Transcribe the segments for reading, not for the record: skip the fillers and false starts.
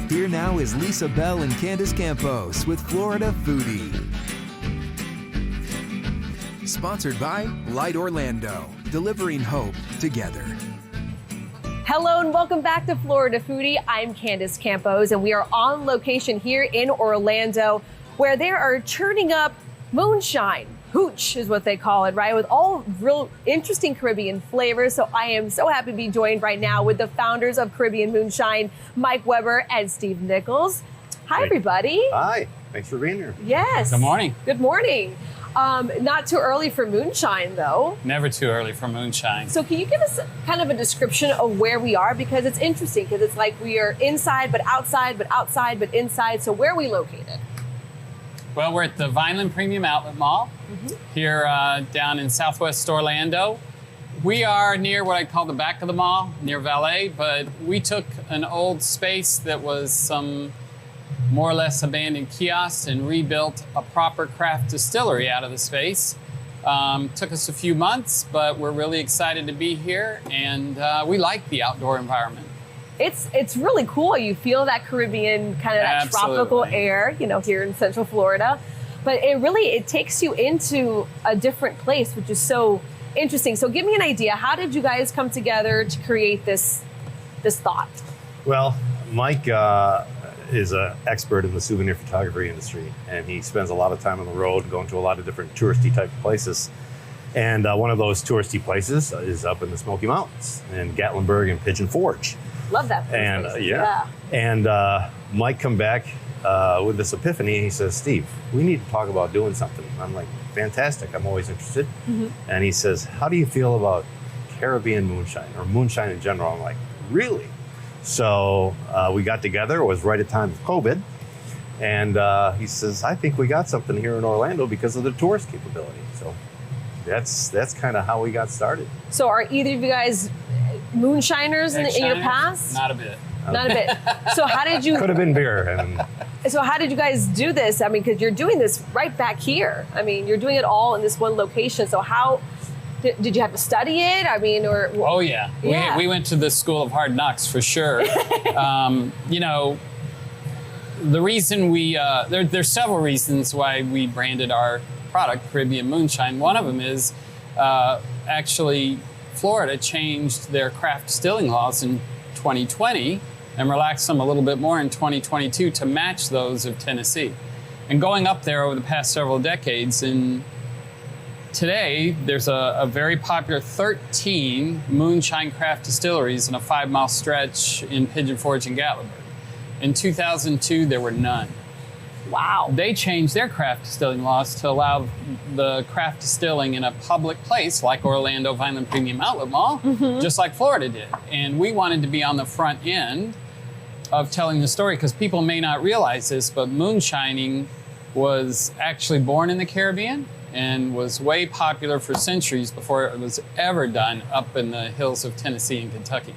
Here now is Lisa Bell and Candace Campos with Florida Foodie. Sponsored by Light Orlando, delivering hope together. Hello and welcome back to Florida Foodie. I'm Candace Campos and we are on location here in Orlando where they are churning up moonshine. Hooch is what they call it, right? With all real interesting Caribbean flavors. So I am so happy to be joined right now with the founders of Caribbean Moonshine, Mike Webber and Steve Nichols. Hi, everybody. Hi, thanks for being here. Yes. Good morning. Good morning. Not too early for moonshine, though. Never too early for moonshine. So can you give us kind of a description of where we are? Because it's interesting, because it's like we are inside, but outside, but outside, but inside. So where are we located? Well, we're at the Vineland Premium Outlet Mall here down in Southwest Orlando. We are near what I call the back of the mall, near Valet, but we took an old space that was some more or less abandoned kiosks and rebuilt a proper craft distillery out of the space. Took us a few months, but we're really excited to be here, and we like the outdoor environment. It's really cool. You feel that Caribbean kind of that tropical air, you know, here in Central Florida. But it takes you into a different place, which is so interesting. So give me an idea. How did you guys come together to create this thought? Well, Mike is an expert in the souvenir photography industry, and he spends a lot of time on the road going to a lot of different touristy type of places. And one of those touristy places is up in the Smoky Mountains in Gatlinburg and Pigeon Forge. Love that place. And and Mike come back with this epiphany, and he says, Steve, we need to talk about doing something. I'm like, fantastic, I'm always interested. And he says, how do you feel about Caribbean moonshine or moonshine in general? I'm like, really? So we got together. It was right at time of COVID. And he says, I think we got something here in Orlando because of the tourist capability. So that's kind of how we got started. So are either of you guys moonshiners in your past? Not a bit. Not a bit. So how did you... Could have been beer. So how did you guys do this? I mean, because you're doing this right back here. I mean, you're doing it all in this one location. So how... Did you have to study it? I mean, or... Oh, yeah. We went to the School of Hard Knocks, for sure. You know, the reason we... there's several reasons why we branded our product Caribbean Moonshine. One of them is actually Florida changed their craft distilling laws in 2020 and relaxed them a little bit more in 2022 to match those of Tennessee. And going up there over the past several decades, and today there's a very popular 13 moonshine craft distilleries in a 5-mile stretch in Pigeon Forge and Gatlinburg. In 2002, there were none. Wow. They changed their craft distilling laws to allow the craft distilling in a public place like Orlando Vineland Premium Outlet Mall, just like Florida did. And we wanted to be on the front end of telling the story, because people may not realize this, but moonshining was actually born in the Caribbean and was way popular for centuries before it was ever done up in the hills of Tennessee and Kentucky.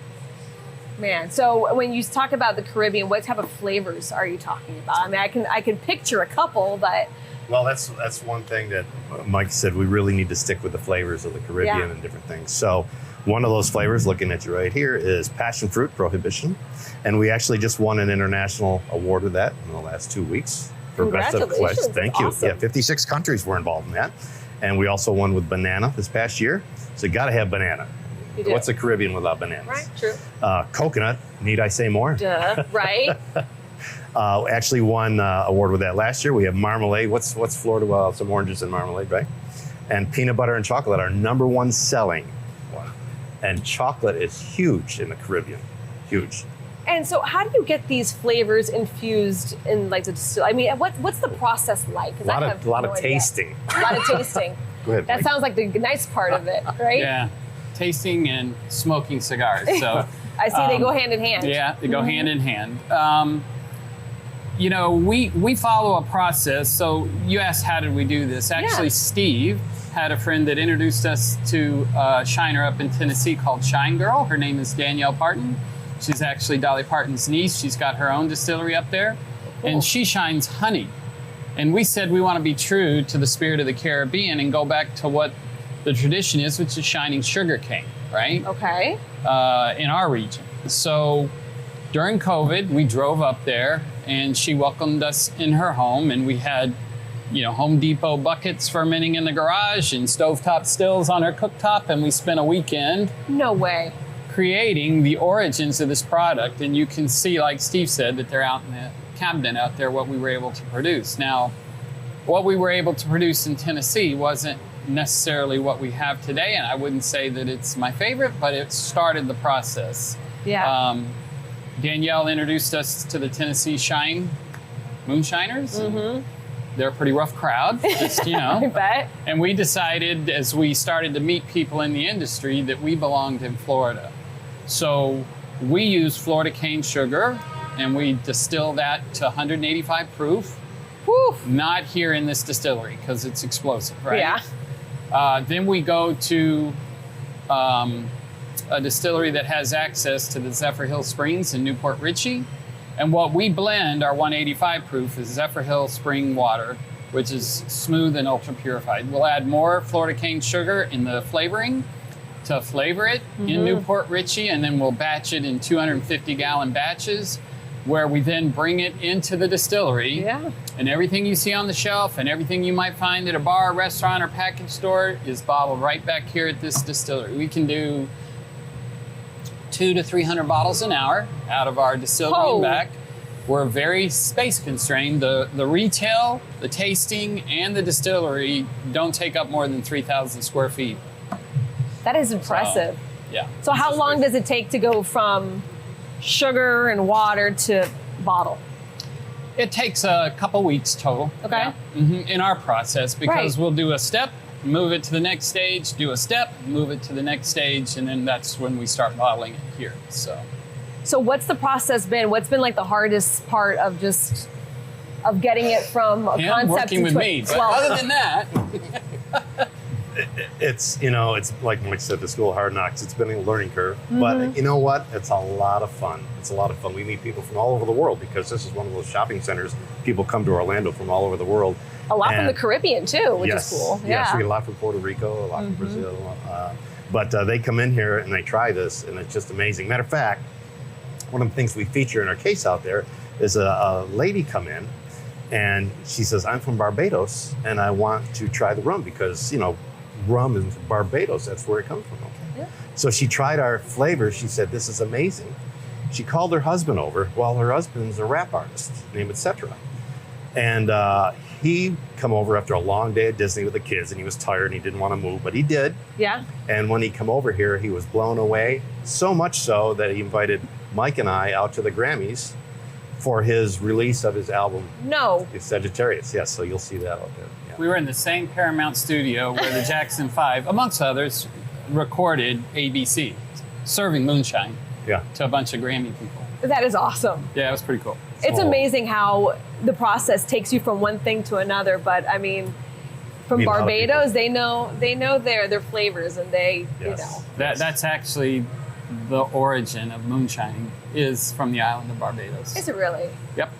Man, so when you talk about the Caribbean, what type of flavors are you talking about? I mean, I can picture a couple, but... Well, that's one thing that Mike said. We really need to stick with the flavors of the Caribbean and different things. So one of those flavors, looking at you right here, is passion fruit Prohibition. And we actually just won an international award with that in the last 2 weeks. For Best of Flesh. Thank you. Awesome. Yeah, 56 countries were involved in that. And we also won with banana this past year. So you got to have banana. What's the Caribbean without bananas? Right, true. Coconut, need I say more? Duh, right? Actually won award with that last year. We have marmalade. What's Florida? Well, some oranges and marmalade, right? And peanut butter and chocolate are #1 selling. Wow. And chocolate is huge in the Caribbean, huge. And so how do you get these flavors infused in like the distill? I mean, what's the process like? A lot of tasting. A lot of tasting. Go ahead, that Mike. sounds like the nice part of it, right? Yeah. Tasting and smoking cigars. So I see they go hand in hand. Yeah, they go hand in hand. You know, we follow a process. So you asked, how did we do this? Actually, Steve had a friend that introduced us to a shiner up in Tennessee called Shine Girl. Her name is Danielle Parton. She's actually Dolly Parton's niece. She's got her own distillery up there. Cool. And she shines honey. And we said we want to be true to the spirit of the Caribbean and go back to what the tradition is, which is shining sugar cane, right? Okay. In our region. So during COVID, we drove up there and she welcomed us in her home, and we had, Home Depot buckets fermenting in the garage and stovetop stills on her cooktop, and we spent a weekend. No way. Creating the origins of this product. And you can see, like Steve said, that they're out in the cabinet out there, what we were able to produce. Now, what we were able to produce in Tennessee wasn't necessarily what we have today, and I wouldn't say that it's my favorite, but it started the process. Yeah. Danielle introduced us to the Tennessee Shine Moonshiners. Mm-hmm. They're a pretty rough crowd, just, I bet. And we decided, as we started to meet people in the industry, that we belonged in Florida. So we use Florida cane sugar, and we distill that to 185 proof. Whew. Not here in this distillery, because it's explosive, right? Yeah. Then we go to a distillery that has access to the Zephyr Hill Springs in Newport Richey. And what we blend, our 185 proof, is Zephyr Hill spring water, which is smooth and ultra purified. We'll add more Florida cane sugar in the flavoring to flavor it in Newport Richey, and then we'll batch it in 250-gallon batches, where we then bring it into the distillery. Yeah. And everything you see on the shelf and everything you might find at a bar, restaurant, or package store is bottled right back here at this distillery. We can do 200 to 300 bottles an hour out of our distillery and back. We're very space constrained. The retail, the tasting, and the distillery don't take up more than 3,000 square feet. That is impressive. Yeah. So how long does it take to go from sugar and water to bottle? It takes a couple weeks total. Okay. Yeah. In our process, because we'll do a step, move it to the next stage, do a step, move it to the next stage, and then that's when we start bottling it here. So what's the process been? What's been like the hardest part of getting it from a concept working with me? But other than that, it's like Mike said, the school of hard knocks. It's been a learning curve, but you know what? It's a lot of fun. It's a lot of fun. We meet people from all over the world, because this is one of those shopping centers. People come to Orlando from all over the world. A lot from the Caribbean too, which is cool. Yes, we get a lot from Puerto Rico, a lot from Brazil. But they come in here and they try this, and it's just amazing. Matter of fact, one of the things we feature in our case out there is a lady come in, and she says, "I'm from Barbados, and I want to try the rum because, rum in Barbados, that's where it comes from." Okay. Yeah. So she tried our flavor. She said, "This is amazing." She called her husband over. Well, her husband's a rap artist named Etc. And he come over after a long day at Disney with the kids, and he was tired and he didn't want to move, but he did. Yeah. And when he come over here, he was blown away, so much so that he invited Mike and I out to the Grammys for his release of his album. No. Sagittarius. Yes, so you'll see that out there. Yeah. we were in the same Paramount studio where the Jackson 5, amongst others, recorded ABC, serving Moonshine to a bunch of Grammy people. That is awesome. Yeah, it was pretty cool. It's amazing how the process takes you from one thing to another. But I mean, from Barbados, they know their flavors, and they That's actually the origin of moonshine, is from the island of Barbados. Is it really? Yep.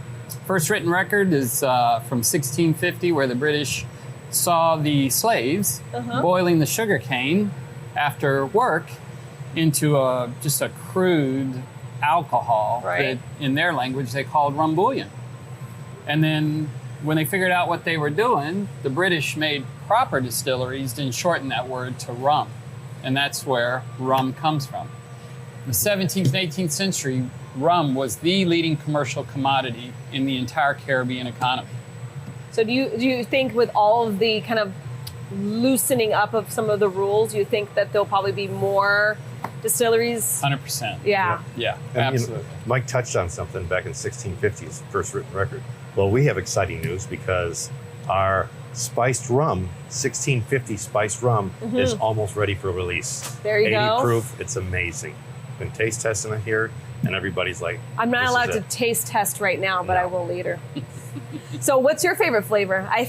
First written record is from 1650, where the British saw the slaves boiling the sugar cane after work into just a crude alcohol that in their language they called rum bouillon. And then when they figured out what they were doing, the British made proper distilleries and shortened that word to rum. And that's where rum comes from. In the 17th and 18th century, rum was the leading commercial commodity in the entire Caribbean economy. So do you think with all of the kind of loosening up of some of the rules, you think that there'll probably be more distilleries? 100%. Yeah. Yeah, and, absolutely. Mike touched on something back in 1650's first written record. Well, we have exciting news because our spiced rum, 1650 spiced rum, is almost ready for release. There you go. 80 proof. It's amazing. Been taste testing it here, and everybody's like, I'm not allowed to taste test right now, but I will later. So what's your favorite flavor? I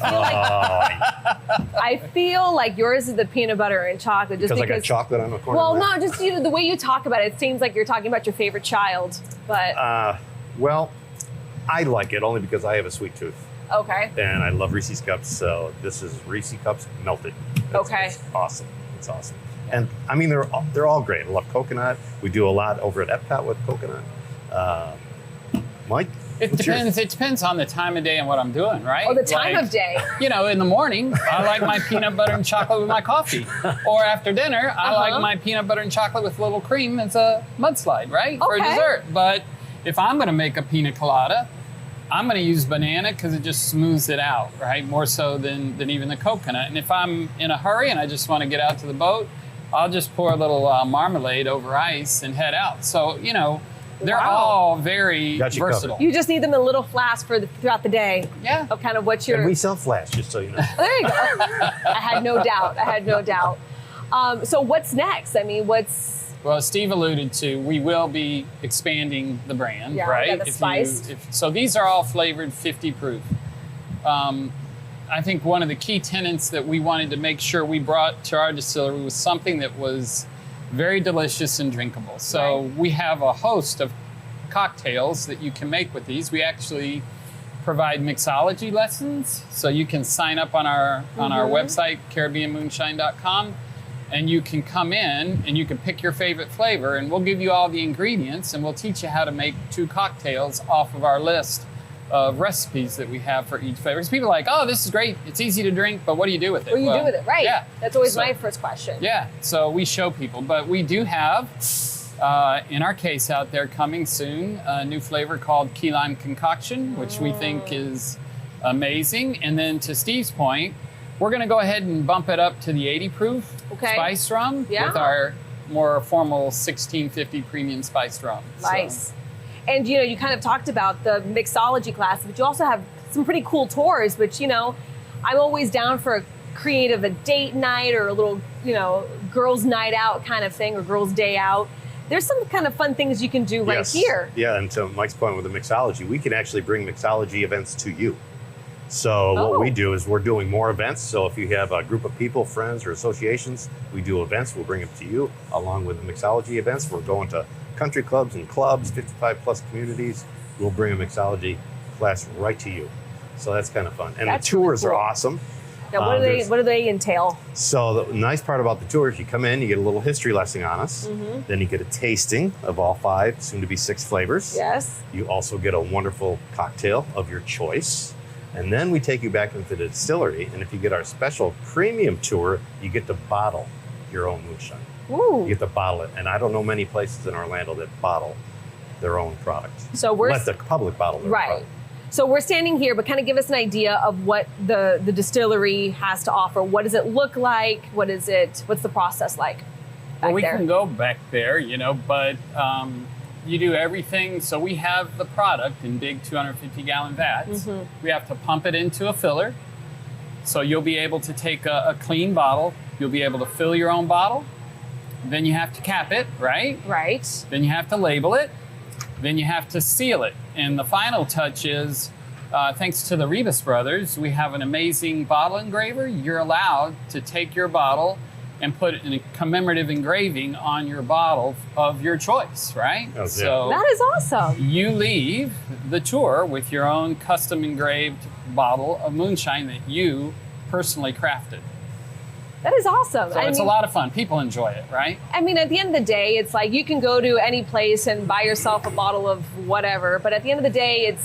feel like yours is the peanut butter and chocolate. Just because I got chocolate on the corner. Well, no, just the way you talk about it seems like you're talking about your favorite child. But well, I like it only because I have a sweet tooth. Okay. And I love Reese's Cups, so this is Reese's Cups melted. It's awesome. It's awesome. And I mean, they're all great. I love coconut. We do a lot over at Epcot with coconut. Mike? It depends on the time of day and what I'm doing, right? Oh, the time of day. You know, in the morning, I like my peanut butter and chocolate with my coffee. Or after dinner, I like my peanut butter and chocolate with a little cream as a mudslide, right? For dessert. But if I'm going to make a pina colada, I'm going to use banana because it just smooths it out, right? More so than even the coconut. And if I'm in a hurry and I just want to get out to the boat, I'll just pour a little marmalade over ice and head out. So, you know, they're all very versatile. You just need them in a little flask throughout the day. Yeah. Of kind of what you're... And we sell flask, just so you know. There you go. I had no doubt. So what's next? I mean, Well, Steve alluded to, we will be expanding the brand, right? Yeah, the spiced. So these are all flavored 50 proof. I think one of the key tenets that we wanted to make sure we brought to our distillery was something that was very delicious and drinkable. So we have a host of cocktails that you can make with these. We actually provide mixology lessons. So you can sign up on our website, CaribbeanMoonshine.com, and you can come in and you can pick your favorite flavor, and we'll give you all the ingredients and we'll teach you how to make 2 cocktails off of our list of recipes that we have for each flavor. Because people are like, oh, this is great, it's easy to drink, but what do you do with it? What do you do with it? Right. Yeah. That's always my first question. Yeah. So we show people, but we do have, in our case out there coming soon, a new flavor called Key Lime Concoction, which we think is amazing. And then to Steve's point, we're going to go ahead and bump it up to the 80 proof spiced rum with our more formal 1650 premium spiced rum. Nice. So. And, you know, you kind of talked about the mixology class, but you also have some pretty cool tours, which, you know, I'm always down for a date night or a little, you know, girls' night out kind of thing, or girls' day out. There's some kind of fun things you can do right here. Yeah, and to Mike's point with the mixology, we can actually bring mixology events to you. So what we do is we're doing more events. So if you have a group of people, friends, or associations, we do events. We'll bring them to you along with the mixology events. We're going to country clubs and clubs, 55 plus communities. We'll bring a mixology class right to you. So that's kind of fun. And the tours are awesome. Now, what do they entail? So the nice part about the tour is you come in, you get a little history lesson on us. Then you get a tasting of all 5, soon to be 6 flavors. Yes. You also get a wonderful cocktail of your choice. And then we take you back into the distillery. And if you get our special premium tour, you get to bottle your own moonshine. Ooh. You get to bottle it. And I don't know many places in Orlando that bottle their own product. So let the public bottle their product. So we're standing here, but kind of give us an idea of what the distillery has to offer. What does it look like? What's the process like back we there? can go back there, you know, but you do everything. So we have the product in big 250-gallon vats. We have to pump it into a filler. So you'll be able to take a clean bottle. You'll be able to fill your own bottle. Then you have to cap it, right? Right. Then you have to label it. Then you have to seal it. And the final touch is, thanks to the Rebus brothers, we have an amazing bottle engraver. You're allowed to take your bottle and put it in a commemorative engraving on your bottle of your choice, right? Oh, yeah. So that is awesome. You leave the tour with your own custom engraved bottle of moonshine that you personally crafted. That is awesome. So it's a lot of fun. People enjoy it, right? I mean, at the end of the day, it's like you can go to any place and buy yourself a bottle of whatever, but at the end of the day,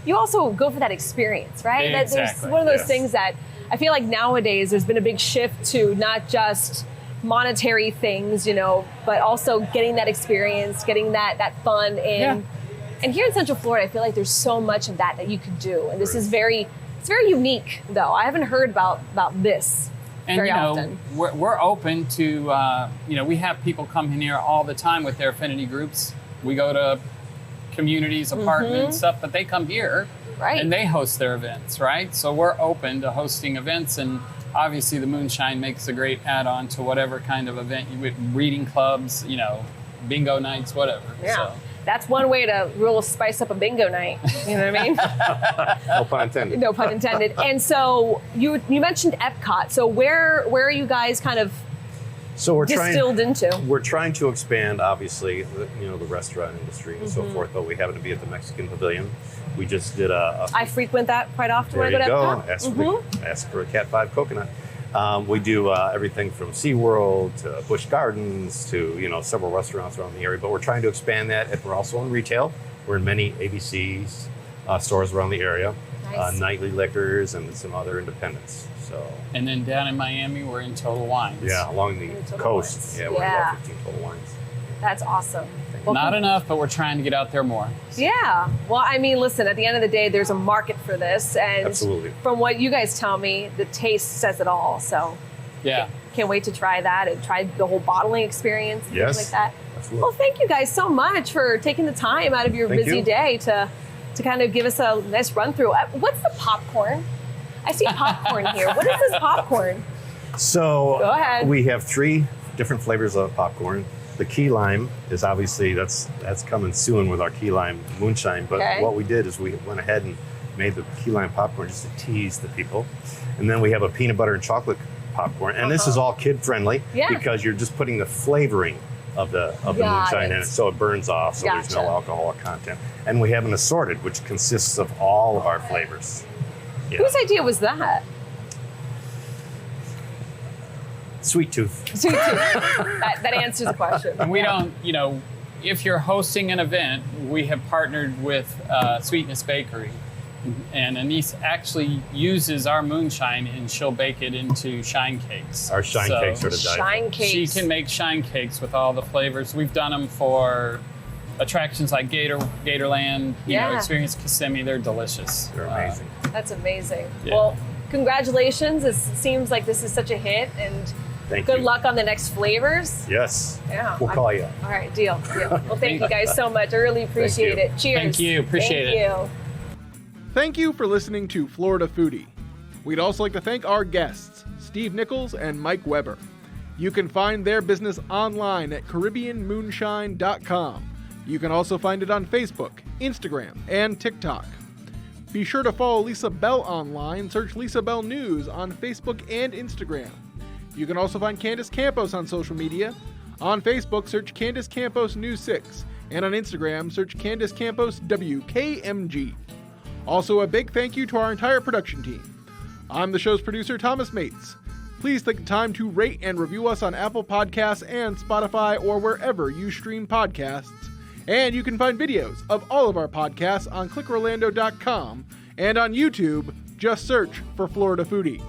you also go for that experience, right? Exactly. There's one of those things that I feel like nowadays there's been a big shift to not just monetary things, you know, but also getting that experience, getting that fun in. Yeah. And here in Central Florida, I feel like there's so much of that you can do. And this is it's very unique, though. I haven't heard about this. And very you know, often. We're open to, we have people come in here all the time with their affinity groups. We go to communities, apartments, stuff, but they come here and they host their events, right? So we're open to hosting events, and obviously the moonshine makes a great add-on to whatever kind of event reading clubs, you know, bingo nights, whatever. Yeah. So. That's one way to really spice up a bingo night. You know what I mean? No pun intended. No pun intended. And so you mentioned Epcot. So where are you guys kind of distilled into? We're trying to expand, obviously, the restaurant industry and so forth. But we happen to be at the Mexican Pavilion. We just did I frequent that quite often there when I go to you Epcot. Ask for a Cat 5 coconut. We do everything from SeaWorld to Busch Gardens to several restaurants around the area. But we're trying to expand that. And we're also in retail. We're in many ABCs stores around the area, Nice. Nightly Liquors, and some other independents. So. And then down in Miami, we're in Total Wines. Yeah, along the Total coast. Wines. Yeah, we're in Yeah. about 15 Total Wines. That's awesome. Well, Not enough, but we're trying to get out there more. Yeah. Well, I mean, listen, at the end of the day, there's a market for this. And Absolutely. from what you guys tell me, the taste says it all. So Yeah. can't wait to try that and try the whole bottling experience and Yes. things like that. Absolutely. Well, thank you guys so much for taking the time out of your Thank busy you. day to kind of give us a nice run through. What's the popcorn? I see popcorn here. What is this popcorn? So Go ahead. we have 3 different flavors of popcorn. The key lime is obviously that's coming soon with our key lime moonshine. But Okay. what we did is we went ahead and made the key lime popcorn just to tease the people. And then we have a peanut butter and chocolate popcorn. And this is all kid friendly Yeah. because you're just putting the flavoring of the Got moonshine in it. it, so it burns off, so there's no Gotcha. alcoholic content. And we have an assorted, which consists of all of our flavors. Yeah. Whose idea was that? Sweet tooth. Sweet tooth. that answers the question. And we don't, if you're hosting an event, we have partnered with Sweetness Bakery. And Anise actually uses our moonshine and she'll bake it into shine cakes. Our shine So cakes are to die for. Shine cakes. She can make shine cakes with all the flavors. We've done them for attractions like Gatorland, Yeah. Experience Kissimmee. They're delicious. They're amazing. That's amazing. Yeah. Well, congratulations. It seems like this is such a hit, and Thank good you. luck on the next flavors. Yes. Yeah. We'll call you. All right, deal. Well, thank you guys so much. I really appreciate you. it. Cheers. Thank you. Appreciate Thank it. you. Thank you for listening to Florida Foodie. We'd also like to thank our guests, Steve Nichols and Mike Webber. You can find their business online at CaribbeanMoonshine.com. You can also find it on Facebook, Instagram, and TikTok. Be sure to follow Lisa Bell online. Search Lisa Bell News on Facebook and Instagram. You can also find Candace Campos on social media. On Facebook, search Candace Campos News 6. And on Instagram, search Candace Campos WKMG. Also, a big thank you to our entire production team. I'm the show's producer, Thomas Mates. Please take the time to rate and review us on Apple Podcasts and Spotify or wherever you stream podcasts. And you can find videos of all of our podcasts on clickorlando.com, and on YouTube, just search for Florida Foodie.